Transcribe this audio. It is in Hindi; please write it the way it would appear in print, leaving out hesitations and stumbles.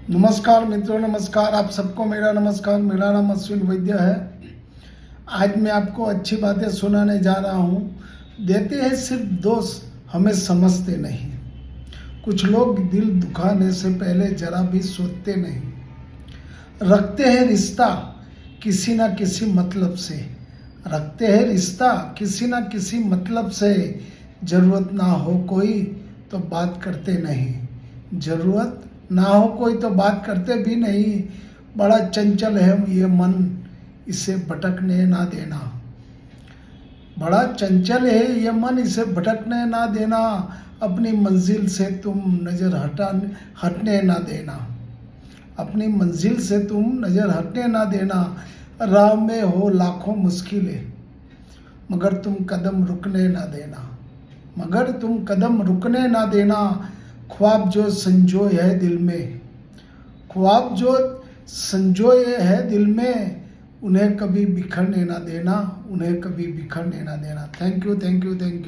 नमस्कार मित्रों, नमस्कार। आप सबको मेरा नमस्कार। मेरा नाम अश्विन वैद्य है। आज मैं आपको अच्छी बातें सुनाने जा रहा हूँ। देते हैं सिर्फ दोष, हमें समझते नहीं। कुछ लोग दिल दुखाने से पहले जरा भी सोचते नहीं। रखते हैं रिश्ता किसी ना किसी मतलब से, रखते हैं रिश्ता किसी ना किसी मतलब से। जरूरत ना हो कोई तो बात करते नहीं, जरूरत ना हो कोई तो बात करते भी नहीं। बड़ा चंचल है ये मन, इसे भटकने ना देना। बड़ा चंचल है ये मन, इसे भटकने ना देना। अपनी मंजिल से तुम नजर हटने ना देना। अपनी मंजिल से तुम नजर हटने ना देना। राह में हो लाखों मुश्किलें, मगर तुम कदम रुकने ना देना। मगर तुम कदम रुकने ना देना। ख्वाब जो संजोए है दिल में, ख्वाब जो संजोए है दिल में, उन्हें कभी बिखरने ना देना, उन्हें कभी बिखरने ना देना। Thank you, thank you, thank you.